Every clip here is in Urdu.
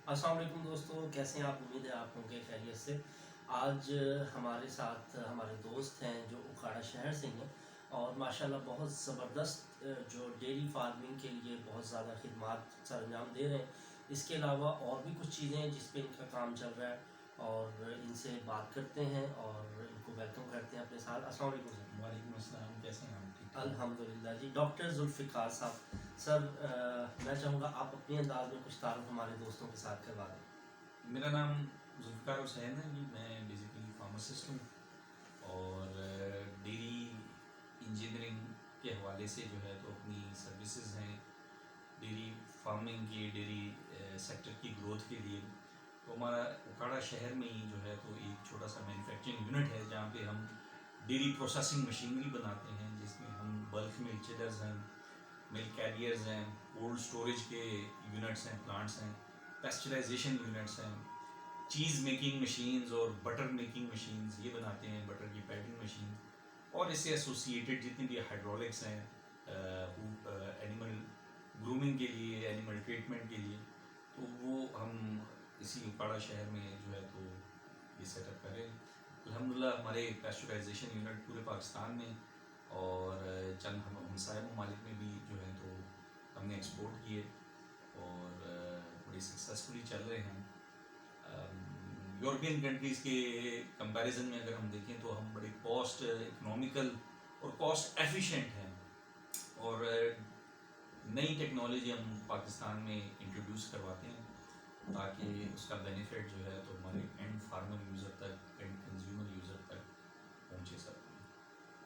السلام علیکم دوستو، کیسے ہیں آپ؟ امید ہے آپ ہوں گے خیریت سے۔ آج ہمارے ساتھ ہمارے دوست ہیں جو اکھاڑا شہر سے ہیں اور ماشاءاللہ بہت زبردست جو ڈیری فارمنگ کے لیے بہت زیادہ خدمات سر انجام دے رہے ہیں۔ اس کے علاوہ اور بھی کچھ چیزیں ہیں جس پہ ان کا کام چل رہا ہے اور ان سے بات کرتے ہیں اور ان کو ویلکم کرتے ہیں اپنے ساتھ۔ السلام علیکم سر۔ وعلیکم السلام، کیسے ہیں آپ؟ ٹھیک ٹھاک؟ الحمدللہ جی۔ ڈاکٹر ذوالفقار صاحب، سر میں چاہوں گا آپ اپنے انداز میں کچھ تعارف ہمارے دوستوں کے ساتھ کروا دیں۔ میرا نام ذوالفقار حسین ہے جی، میں بیسیکلی فارماسسٹ ہوں اور ڈیری انجینئرنگ کے حوالے سے جو ہے تو اپنی سروسز ہیں ڈیری فارمنگ کی، ڈیری سیکٹر کی گروتھ کے لیے۔ تو ہمارا اکھاڑا شہر میں ہی جو ہے تو ایک چھوٹا سا مینوفیکچرنگ یونٹ ہے جہاں پہ ہم ڈیری پروسیسنگ مشینری بناتے ہیں، جس میں ہم بلک ملک چلرز ہیں، ملک کیریئرز ہیں، کولڈ سٹوریج کے یونٹس ہیں، پلانٹس ہیں، پیسچرائزیشن یونٹس ہیں، چیز میکنگ مشینز اور بٹر میکنگ مشینز یہ بناتے ہیں، بٹر کی پیکنگ مشین اور اس سے ایسوسیٹیڈ جتنی بھی ہائیڈرولکس ہیں اینیمل گرومنگ کے لیے، اینیمل ٹریٹمنٹ کے لیے، تو وہ ہم اسی اکھاڑا شہر میں جو ہے تو یہ سیٹ اپ کریں۔ الحمدللہ ہمارے پیسچرائزیشن یونٹ پورے پاکستان میں اور چند ہمسائے ممالک میں بھی جو ہے تو ہم نے ایکسپورٹ کیے اور بڑی سکسیزفلی چل رہے ہیں۔ یورپین کنٹریز کے کمپیریزن میں اگر ہم دیکھیں تو ہم بڑے کاسٹ اکنامیکل اور کاسٹ ایفیشینٹ ہیں اور نئی ٹیکنالوجی ہم پاکستان میں انٹروڈیوس کرواتے ہیں تاکہ اس کا بینیفٹ جو ہے تو ہمارے اینڈ فارمر یوزر تک، اینڈ کنزیومر یوزر تک پہنچے سر۔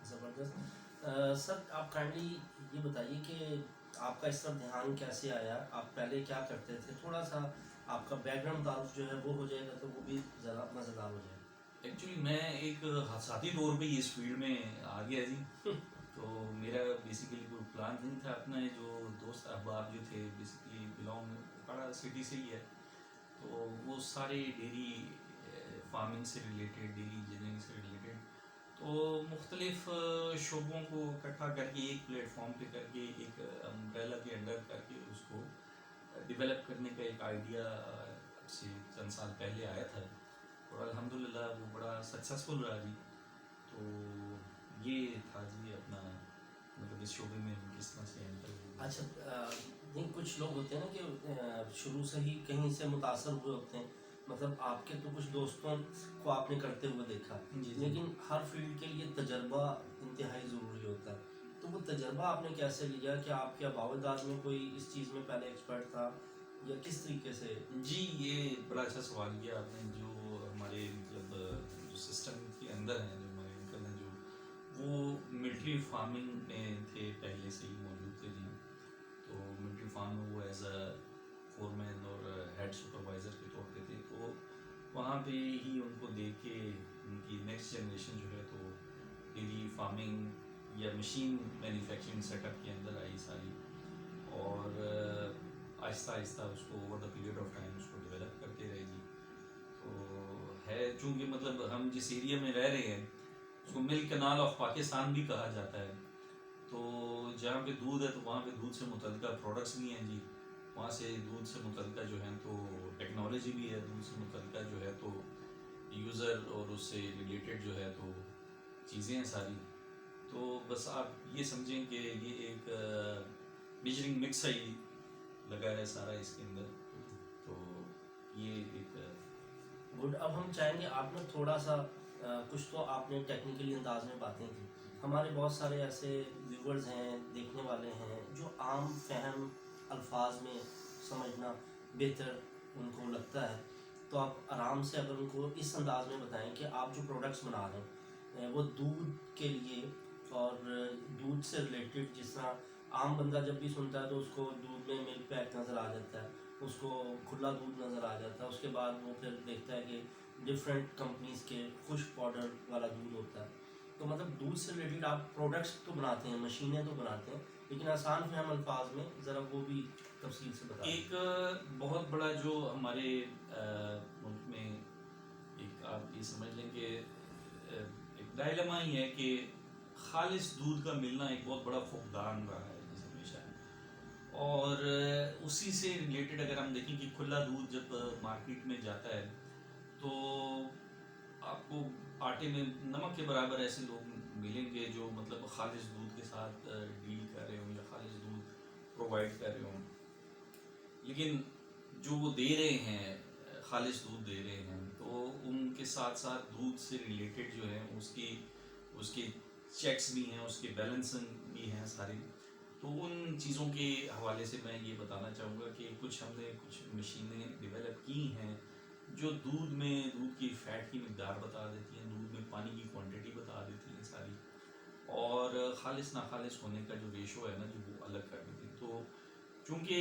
زبردست۔ سر آپ کائنڈلی یہ بتائیے کہ آپ کا اس طرف دھیان کیسے آیا؟ آپ پہلے کیا کرتے تھے؟ تھوڑا سا آپ کا بیک گراؤنڈ تعارف جو ہے وہ ہو جائے گا تو وہ بھی ذرا مزیدار ہو جائے گا۔ ایکچولی میں ایک حادثاتی طور پہ اس فیلڈ میں آ گیا جی، تو میرا بیسیکلی کوئی پلان نہیں تھا۔ اپنا جو دوست احباب جو تھے بیسیکلی بلانگ اکھاڑا سٹی سے ہی ہے، تو وہ سارے ڈیری فارمنگ سے ریلیٹڈ، ڈیری انجینئرنگ سے ریلیٹڈ، تو مختلف شعبوں کو اکٹھا کر کے ایک پلیٹ فارم پہ کر کے ایک امبریلا کے انڈر کر کے اس کو ڈیولپ کرنے کا ایک آئیڈیا اب سے چند سال پہلے آیا تھا اور الحمدللہ وہ بڑا سکسیزفل رہا جی۔ تو یہ تھا جی اپنا مطلب اس شعبے میں ہم کس طرح سے انٹر ہوئے۔ اچھا، نہیں کچھ لوگ ہوتے ہیں نا کہ شروع سے ہی کہیں سے متاثر ہوئے ہوتے ہیں، مطلب آپ کے تو کچھ دوستوں کو آپ نے کرتے ہوئے دیکھا، لیکن ہر فیلڈ کے لیے تجربہ انتہائی ضروری ہوتا ہے۔ تو وہ تجربہ آپ نے کیسے لیا؟ کہ آپ کے آباء و اجداد میں کوئی اس چیز میں پہلے ایکسپرٹ تھا یا کس طریقے سے؟ جی یہ بڑا اچھا سوال کیا آپ نے۔ جو ہمارے مطلب جو سسٹم کے اندر ہیں، جو ہمارے انکل ہیں، جو وہ ملٹری فارمنگ میں تھے، پہلے سے ہی موجود تھے جی۔ تو ملٹری فارم میں وہ ایز اے فور مین اور ہیڈ سپروائزر کے طور پہ تھے، تو وہاں پہ ہی ان کو دیکھ کے ان کی نیکسٹ جنریشن جو ہے تو ڈیری فارمنگ یا مشین مینوفیکچرنگ سیٹ اپ کے اندر آئی ساری، اور آہستہ آہستہ اس کو over the period of time اس کو ڈیولپ کرتے رہے جی۔ تو ہے چونکہ مطلب ہم جس ایریا میں رہ رہے ہیں اس کو ملک کنال آف پاکستان بھی کہا جاتا ہے، تو جہاں پہ دودھ ہے تو وہاں پہ دودھ سے متعلقہ پروڈکٹس بھی ہیں جی، وہاں سے دودھ سے متعلقہ جو ہیں تو ٹیکنالوجی بھی ہے، دودھ سے متعلقہ جو ہے تو یوزر اور اس سے ریلیٹڈ جو ہے تو چیزیں ہیں ساری۔ تو بس آپ یہ سمجھیں کہ یہ ایک میجرنگ مکس ہی لگا ہے سارا اس کے اندر، تو یہ ایک گڈ۔ اب ہم چاہیں گے آپ نے تھوڑا سا کچھ تو آپ نے ٹیکنیکلی انداز میں باتیں کی، ہمارے بہت سارے ایسے ویورز ہیں، دیکھنے والے ہیں جو عام فہم الفاظ میں سمجھنا بہتر ان کو لگتا ہے، تو آپ آرام سے اگر ان کو اس انداز میں بتائیں کہ آپ جو پروڈکٹس بنا رہے ہیں وہ دودھ کے لیے اور دودھ سے ریلیٹڈ، جس طرح عام بندہ جب بھی سنتا ہے تو اس کو دودھ میں ملک پیک نظر آ جاتا ہے، اس کو کھلا دودھ نظر آ جاتا ہے، اس کے بعد وہ پھر دیکھتا ہے کہ ڈفرینٹ کمپنیز کے خشک پاؤڈر والا دودھ ہوتا ہے۔ تو مطلب دودھ سے ریلیٹڈ آپ پروڈکٹس تو بناتے ہیں، مشینیں تو بناتے ہیں، لیکن آسان فہم الفاظ میں ذرا وہ بھی تفصیل سے بتائیں۔ ایک بہت بڑا جو ہمارے ملک میں ایک آپ یہ سمجھ لیں کہ ایک ڈائلما ہی ہے کہ خالص دودھ کا ملنا ایک بہت بڑا فقدان رہا ہے ہمیشہ، اور اسی سے ریلیٹڈ اگر ہم دیکھیں کہ کھلا دودھ جب مارکیٹ میں جاتا ہے تو آپ کو آٹے میں نمک کے برابر ایسے لوگ ملیں گے جو مطلب خالص دودھ کے ساتھ ڈیل کر رہے ہوں یا خالص دودھ پرووائڈ کر رہے ہوں، لیکن جو وہ دے رہے ہیں خالص دودھ دے رہے ہیں تو ان کے ساتھ ساتھ دودھ سے ریلیٹڈ جو ہے اس کے چیکس بھی ہیں، اس کے بیلنسنگ بھی ہیں ساری. تو ان چیزوں کے حوالے سے میں یہ بتانا چاہوں گا کہ ہم نے کچھ مشینیں ڈیولپ کی ہیں جو دودھ کی فیٹ کی مقدار بتا دیتی ہیں، دودھ میں پانی کی کوانٹٹی بتا دیتی ہیں ساری، اور خالص ناخالص ہونے کا جو ریشو ہے نا جو وہ الگ کر دیتی ہیں. تو چونکہ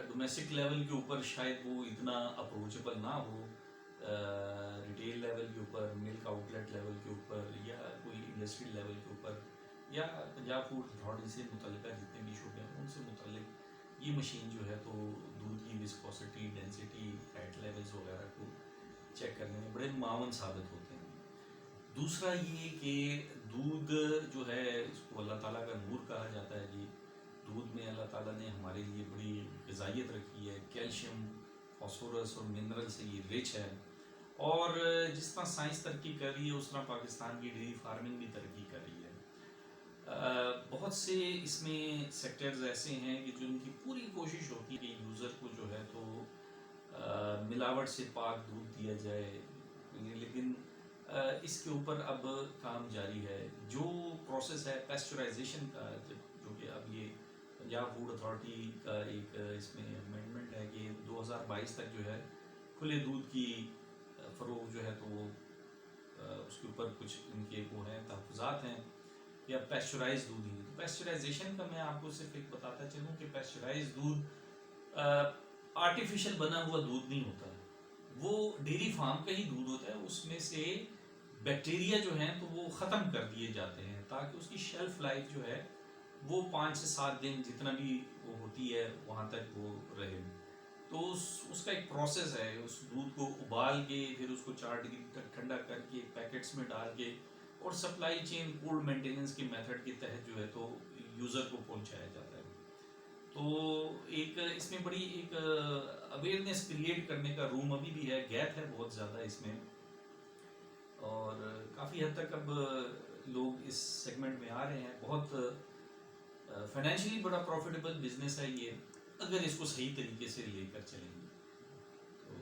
ڈومیسٹک لیول کے اوپر شاید وہ اتنا اپروچیبل نہ ہو، ریٹیل لیول کے اوپر، ملک آؤٹ لیٹ لیول کے اوپر، یا کوئی انڈسٹری لیول کے اوپر، یا پنجاب فوڈ اتھارٹی سے متعلقہ جتنے بھی شعبے ہیں ان سے متعلق یہ مشین جو ہے تو دودھ کی وسکوسٹی، ڈینسٹی، فیٹ لیولز وغیرہ کو چیک کرنے میں بڑے معاون ثابت ہوتے ہیں. دوسرا یہ کہ دودھ جو ہے اس کو اللہ تعالیٰ کا نور کہا جاتا ہے جی. دودھ میں اللہ تعالیٰ نے ہمارے لیے بڑی غذائیت رکھی ہے، کیلشیم، فاسفورس اور منرل سے یہ رچ ہے. اور جس طرح سائنس ترقی کر رہی ہے اس طرح پاکستان کی ڈیری فارمنگ بھی ترقی کر رہی ہے. بہت سے اس میں سیکٹرز ایسے ہیں کہ جن کی پوری کوشش ہوتی ہے کہ یوزر کو جو ہے تو ملاوٹ سے پاک دودھ دیا جائے، لیکن اس کے اوپر اب کام جاری ہے. جو پروسیس ہے پیسچرائزیشن کا، جو کہ اب یہ پنجاب فوڈ اتھارٹی کا ایک اس میں امینڈمنٹ ہے کہ 2022 تک جو ہے کھلے دودھ کی فروغ جو ہے تو وہ اس کے اوپر کچھ ان کے وہ ہیں تحفظات ہیں، یا پیسچرائز دودھ ہی. پیسچرائزیشن کا میں آپ کو صرف ایک بتاتا چلوں کہ پیسچرائز دودھ آرٹیفیشل بنا ہوا دودھ نہیں ہوتا، وہ ڈیری فارم کا ہی دودھ ہوتا ہے. اس میں سے بیکٹیریا جو ہیں تو وہ ختم کر دیے جاتے ہیں تاکہ اس کی شیلف لائف جو ہے وہ 5 سے 7 دن جتنا بھی وہ ہوتی ہے وہاں تک وہ رہے. تو اس کا ایک پروسیس ہے، اس دودھ کو ابال کے پھر اس کو 4 ڈگری تک ٹھنڈا کر کے پیکٹس میں ڈال کے اور سپلائی چین کولڈ مینٹیننس کے میتھڈ کے تحت جو ہے تو یوزر کو پہنچایا جاتا ہے. تو ایک اس میں بڑی ایک اویئرنیس کریٹ کرنے کا روم ابھی بھی ہے، گیپ ہے بہت زیادہ اس میں، اور کافی حد تک اب لوگ اس سیگمنٹ میں آ رہے ہیں. بہت فائنینشلی بڑا پروفیٹیبل بزنس ہے یہ اگر اس کو صحیح طریقے سے لے کر چلیں گے. تو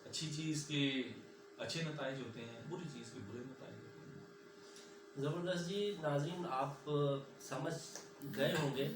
اچھی چیز کے اچھے نتائج ہوتے ہیں، بری چیز کے برے نتائج ہوتے ہیں. زبردست جی. ناظرین آپ سمجھ گئے ہوں گے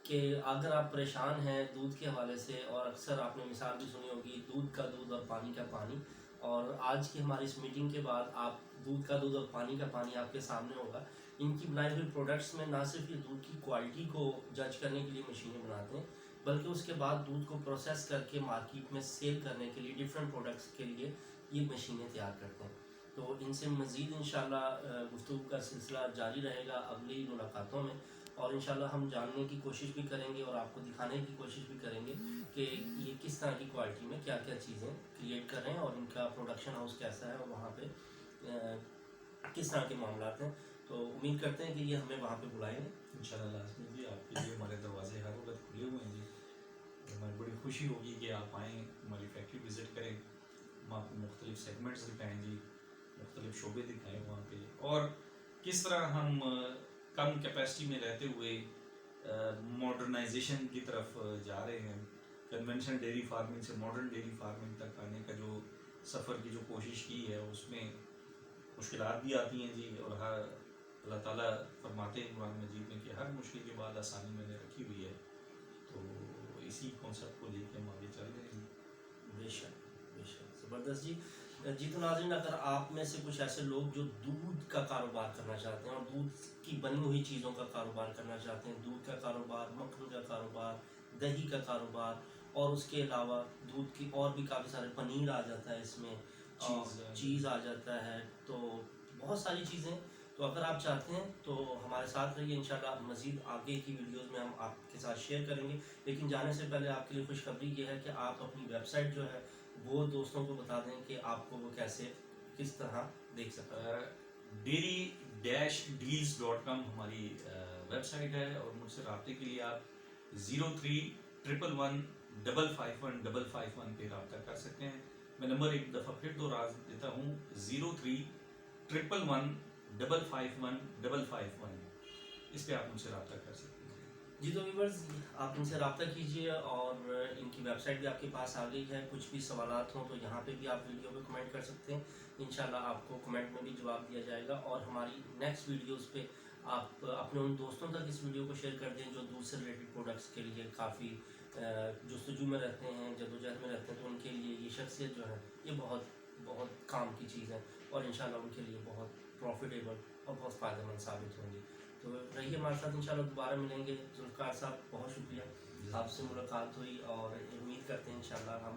کہ اگر آپ پریشان ہیں دودھ کے حوالے سے، اور اکثر آپ نے مثال بھی سنی ہوگی دودھ کا دودھ اور پانی کا پانی، اور آج کی ہماری اس میٹنگ کے بعد آپ دودھ کا دودھ اور پانی کا پانی آپ کے سامنے ہوگا. ان کی بنائی ہوئی پروڈکٹس میں نہ صرف یہ دودھ کی کوالٹی کو جج کرنے کے لیے مشینیں بناتے ہیں، بلکہ اس کے بعد دودھ کو پروسیس کر کے مارکیٹ میں سیل کرنے کے لیے ڈیفرنٹ پروڈکٹس کے لیے یہ مشینیں تیار کرتے ہیں. تو ان سے مزید انشاءاللہ گفتگو کا سلسلہ جاری رہے گا اگلی ملاقاتوں میں، اور انشاءاللہ ہم جاننے کی کوشش بھی کریں گے اور آپ کو دکھانے کی کوشش بھی کریں گے کہ یہ کس طرح کی کوالٹی میں کیا کیا چیزیں کریٹ کر رہے ہیں اور ان کا پروڈکشن ہاؤس کیسا ہے اور وہاں پہ کس طرح کے معاملات ہیں. تو امید کرتے ہیں کہ یہ ہمیں وہاں پہ بلائیں گے انشاءاللہ. لازمی جی، آپ کے لیے ہمارے دروازے ہر وقت کھلے ہوئے ہیں جی. ہمیں بڑی خوشی ہوگی کہ آپ آئیں، ہماری فیکٹری وزٹ کریں، ہم آپ کو مختلف سیگمنٹس دکھائیں جی، مختلف شعبے دکھائیں وہاں پہ، اور کس طرح ہم کم کیپیسٹی میں رہتے ہوئے ماڈرنائزیشن کی طرف جا رہے ہیں. کنونشنل ڈیری فارمنگ سے ماڈرن ڈیری فارمنگ تک آنے کا جو سفر کی جو کوشش کی ہے اس میں مشکلات بھی آتی ہیں جی، اور اللہ تعالیٰ فرماتے ہیں قرآن مجید میں کہ ہر مشکل کے بعد آسانی میں نے رکھی ہوئی ہے. تو اسی کانسیپٹ کو لے کے ہم آگے چل رہے ہیں. بے شک بے شک. زبردست جی. جی تو ناظرین، اگر آپ میں سے کچھ ایسے لوگ جو دودھ کا کاروبار کرنا چاہتے ہیں اور دودھ کی بنی ہوئی چیزوں کا کاروبار کرنا چاہتے ہیں، دودھ کا کاروبار، مکھن کا کاروبار، دہی کا کاروبار، اور اس کے علاوہ دودھ کی اور بھی کافی سارے، پنیر آ جاتا ہے اس میں، چیز آ جاتا ہے، تو بہت ساری چیزیں. تو اگر آپ چاہتے ہیں تو ہمارے ساتھ رہیے، انشاءاللہ مزید آگے کی ویڈیوز میں ہم آپ کے ساتھ شیئر کریں گے. لیکن جانے سے پہلے آپ کے لیے خوشخبری یہ ہے کہ آپ اپنی ویب سائٹ جو ہے وہ دوستوں کو بتا دیں کہ آپ کو وہ کیسے کس طرح دیکھ سکتا ہے. dairy-deals.com ہماری ویب سائٹ ہے، اور مجھ سے رابطے کے لیے آپ 0311 555151 پہ رابطہ کر سکتے ہیں. میں نمبر ایک دفعہ پھر دوہرا دیتا ہوں 0311155151. اس پہ آپ مجھ سے رابطہ کر سکتے ہیں. جی تو ویورز آپ ان سے رابطہ کیجیے اور ان کی ویب سائٹ بھی آپ کے پاس آ گئی ہے. کچھ بھی سوالات ہوں تو یہاں پہ بھی آپ ویڈیو پہ کمنٹ کر سکتے ہیں. انشاءاللہ آپ کو کمنٹ میں بھی جواب دیا جائے گا. اور ہماری نیکسٹ ویڈیوز پہ آپ اپنے ان دوستوں تک اس ویڈیو کو شیئر کر دیں جو دودھ سے ریلیٹڈ پروڈکٹس کے لیے کافی جستجو میں رہتے ہیں, جدوجہد میں رہتے ہیں. تو ان کے لیے یہ شخصیت جو ہے یہ بہت بہت کام کی چیز ہے اور انشاءاللہ ان کے لیے بہت پروفیٹیبل اور بہت فائدہ مند ثابت ہوں گی. تو رہیے ہمارے ساتھ انشاءاللہ دوبارہ ملیں گے. ذوالفقار صاحب بہت شکریہ, آپ سے ملاقات ہوئی اور امید کرتے ہیں انشاءاللہ ہم